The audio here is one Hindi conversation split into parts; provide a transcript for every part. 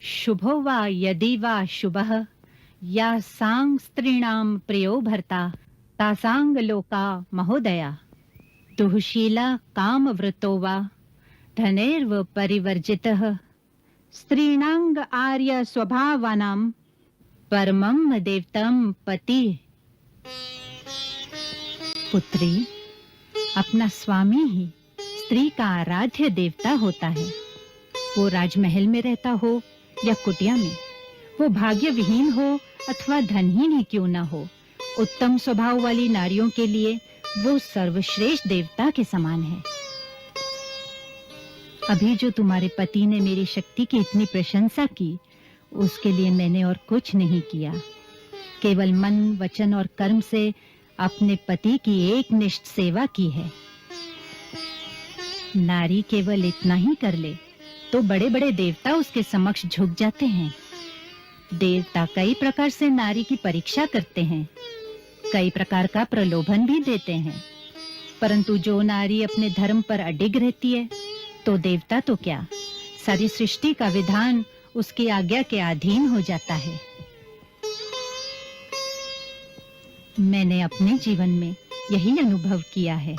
शुभो वा यदि वा शुभः या सांग स्त्रीणां प्रियो भर्ता तासांग लोका महोदया दुःशीला कामवृतो वा धनैर्व परिवर्जितः स्त्रीणांग आर्य स्वभावानां परमं देवतं पति। पुत्री, अपना स्वामी ही स्त्री का आराध्य देवता होता है। वो राजमहल में रहता हो या कुटिया में, वो भाग्य विहीन हो अथवा धनहीन ही क्यों न हो, उत्तम स्वभाव वाली नारियों के लिए वो सर्वश्रेष्ठ देवता के समान है। अभी जो तुम्हारे पति ने मेरी शक्ति की इतनी प्रशंसा की, उसके लिए मैंने और कुछ नहीं किया। केवल मन, वचन और कर्म से अपने पति की एकनिष्ठ सेवा की है। नारी केवल इतना ही कर ले तो बड़े-बड़े देवता उसके समक्ष झुक जाते हैं। देवता कई प्रकार से नारी की परीक्षा करते हैं, कई प्रकार का प्रलोभन भी देते हैं, परंतु जो नारी अपने धर्म पर अडिग रहती है, तो देवता तो क्या, सारी सृष्टि का विधान उसकी आज्ञा के अधीन हो जाता है। मैंने अपने जीवन में यही अनुभव किया है।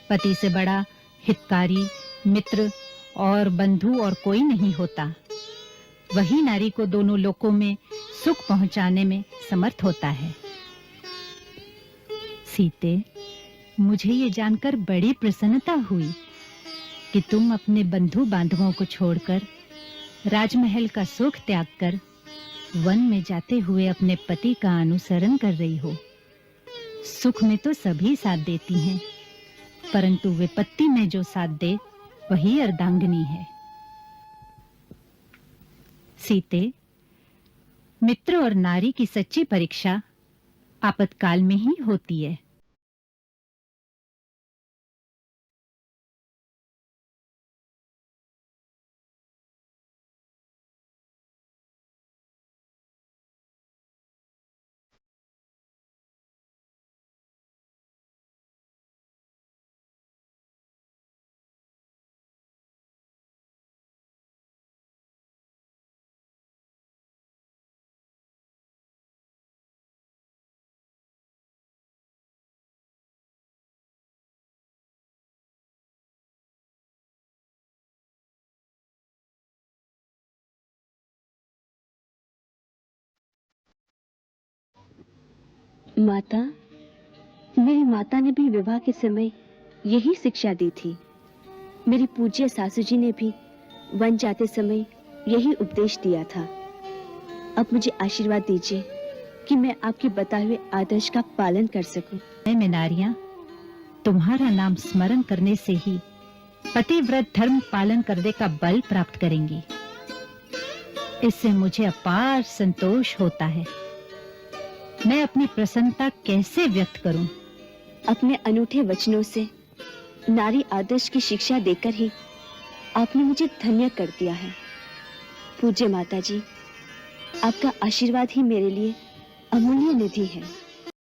पति से बड़ा हितकारी, मित्र और बंधु और कोई नहीं होता। वही नारी को दोनों लोकों में सुख पहुंचाने में समर्थ होता है। सीते, मुझे ये जानकर बड़ी प्रसन्नता हुई कि तुम अपने बंधु बांधवों को छोड़कर, राजमहल का सुख त्याग कर वन में जाते हुए अपने पति का अनुसरण कर रही हो। सुख में तो सभी साथ देती हैं, परंतु विपत्ति में जो साथ दे वही अर्धांगिनी है। सीते, मित्र और नारी की सच्ची परीक्षा आपातकाल में ही होती है। माता, मेरी माता ने भी विवाह के समय यही शिक्षा दी थी। मेरी पूज्य सासू जी ने भी वन जाते समय यही उपदेश दिया था। अब मुझे आशीर्वाद दीजिए कि मैं आपके बताए हुए आदर्श का पालन कर सकूं। में नारियां तुम्हारा नाम स्मरण करने से ही पतिव्रत धर्म पालन करने का बल प्राप्त करेंगी। इससे मुझे अपार संतोष होता है। मैं अपनी प्रसन्नता कैसे व्यक्त करूं? अपने अनूठे वचनों से नारी आदर्श की शिक्षा देकर ही आपने मुझे धन्य कर दिया है। पूज्य माता जी, आपका आशीर्वाद ही मेरे लिए अमूल्य निधि है।